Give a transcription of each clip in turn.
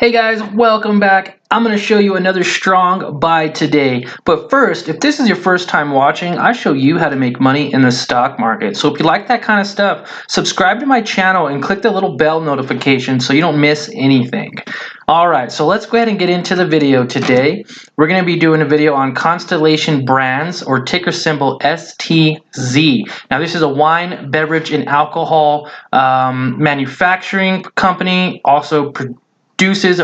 Hey guys, welcome back. I'm going to show you another strong buy today. But first, if this is your first time watching, I show you how to make money in the stock market. So if you like that kind of stuff, subscribe to my channel and click the little bell notification so you don't miss anything. Alright, so let's go ahead and get into the video today. We're going to be doing a video on Constellation Brands, or ticker symbol STZ. Now this is a wine, beverage, and alcohol manufacturing company, also produces,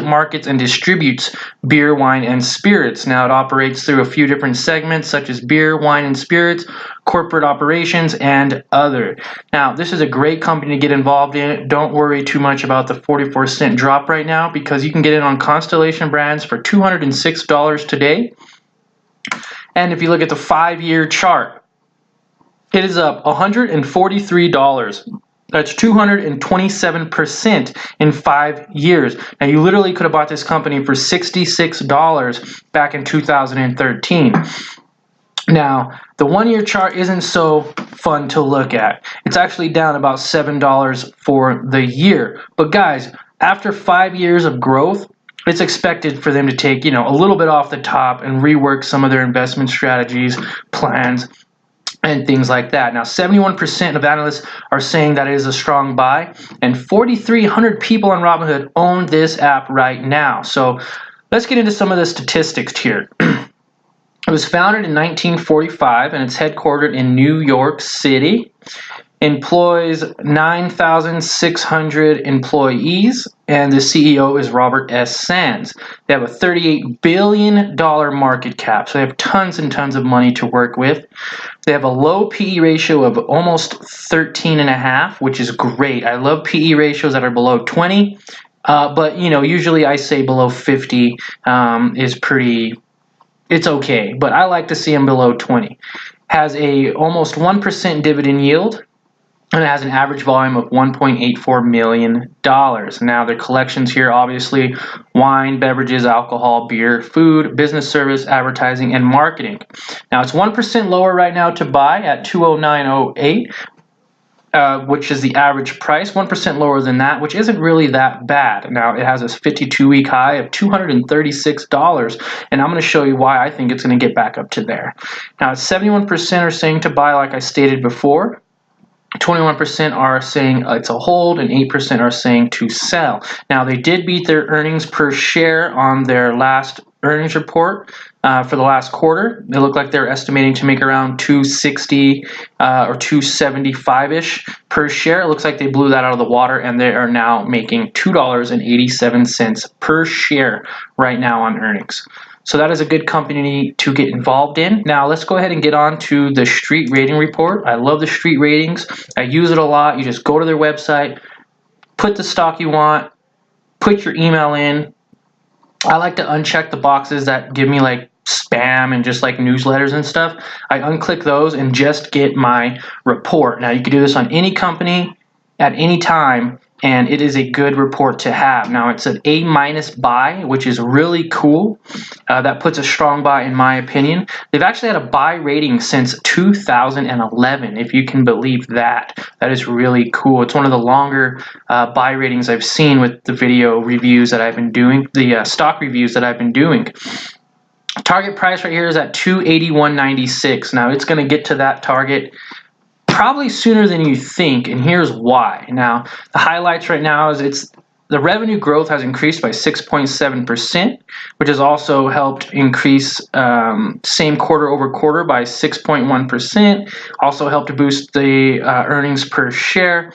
markets, and distributes beer, wine, and spirits. Now it operates through a few different segments such as beer, wine, and spirits, corporate operations, and other. Now this is a great company to get involved in. Don't worry too much about the 44-cent drop right now because you can get in on Constellation Brands for $206 today. And if you look at the 5-year chart, it is up $143. That's 227% in 5 years. Now you literally could have bought this company for $66 back in 2013. Now the 1-year chart isn't so fun to look at. It's actually down about $7 for the year. But guys, after 5 years of growth, it's expected for them to take, a little bit off the top and rework some of their investment strategies, plans, and things like that. Now 71% of analysts are saying that it is a strong buy, and 4,300 people on Robinhood own this app right now. So let's get into some of the statistics here. It was founded in 1945 and it's headquartered in New York City. Employs 9,600 employees, and the CEO is Robert S. Sands. They have a $38 billion market cap, so they have tons and tons of money to work with. They have a low PE ratio of almost 13.5, which is great. I love PE ratios that are below 20, but usually I say below 50 is pretty. It's okay, but I like to see them below 20. Has a almost 1% dividend yield. And it has an average volume of $1.84 million. Now, their collections here, obviously, wine, beverages, alcohol, beer, food, business service, advertising, and marketing. Now, it's 1% lower right now to buy at $209.08, which is the average price. 1% lower than that, which isn't really that bad. Now, it has a 52-week high of $236, and I'm going to show you why I think it's going to get back up to there. Now, 71% are saying to buy, like I stated before. 21% are saying it's a hold, and 8% are saying to sell. Now, they did beat their earnings per share on their last earnings report for the last quarter. They look like they're estimating to make around $260 or $275-ish per share. It looks like they blew that out of the water, and they are now making $2.87 per share right now on earnings. So that is a good company to get involved in. Now let's go ahead and get on to the street rating report. I love the street ratings. I use it a lot. You just go to their website, put the stock you want, put your email in. I like to uncheck the boxes that give me like spam and just like newsletters and stuff. I unclick those and just get my report. Now you can do this on any company at any time, and it is a good report to have. Now it's an A- buy, which is really cool. That puts a strong buy in my opinion. They've actually had a buy rating since 2011, if you can believe that. That is really cool. It's one of the longer buy ratings I've seen with the video reviews that I've been doing, the stock reviews that I've been doing. Target price right here is at $281.96. Now it's going to get to that target probably sooner than you think, and here's why. Now, the highlights right now is the revenue growth has increased by 6.7%, which has also helped increase same quarter over quarter by 6.1%, also helped to boost the earnings per share.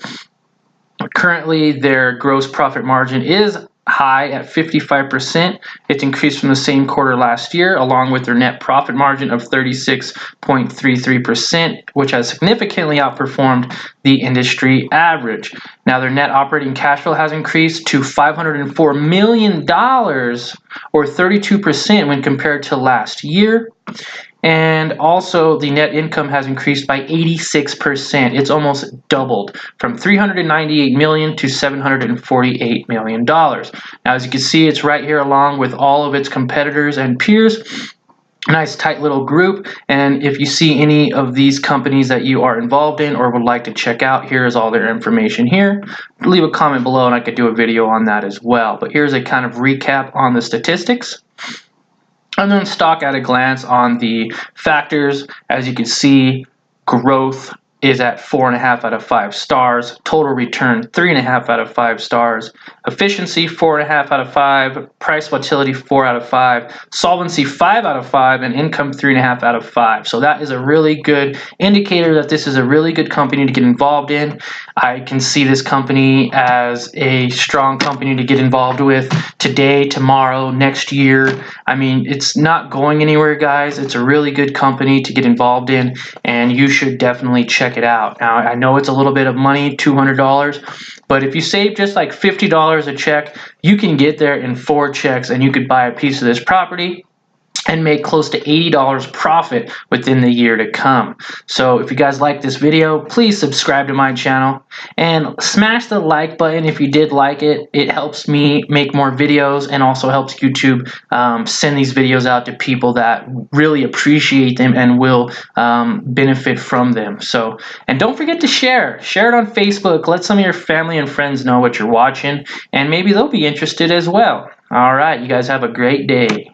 Currently, their gross profit margin is high at 55%. It's increased from the same quarter last year, along with their net profit margin of 36.33%, which has significantly outperformed the industry average. Now, their net operating cash flow has increased to $504 million, or 32% when compared to last year. And also, the net income has increased by 86%. It's almost doubled from $398 million to $748 million. Now, as you can see, it's right here along with all of its competitors and peers. nice tight little group. And if you see any of these companies that you are involved in or would like to check out, here is all their information here. Leave a comment below and I could do a video on that as well. But here's a kind of recap on the statistics. And then stock at a glance on the factors. As you can see, growth is at 4.5 out of 5 stars. Total return, 3.5 out of 5 stars. Efficiency, 4.5 out of 5. Price volatility, 4 out of 5. Solvency, 5 out of 5. And income, 3.5 out of 5. So that is a really good indicator that this is a really good company to get involved in. I can see this company as a strong company to get involved with today, tomorrow, next year. I mean, it's not going anywhere, guys. It's a really good company to get involved in, and you should definitely check it out. Now, I know it's a little bit of money, $200, but if you save just like $50 a check, you can get there in 4 checks and you could buy a piece of this property and make close to $80 profit within the year to come. So if you guys like this video, please subscribe to my channel and smash the like button if you did like it. It helps me make more videos and also helps YouTube send these videos out to people that really appreciate them and will benefit from them. So, and don't forget to share it on Facebook. Let some of your family and friends know what you're watching, and maybe they'll be interested as well. All right, you guys have a great day.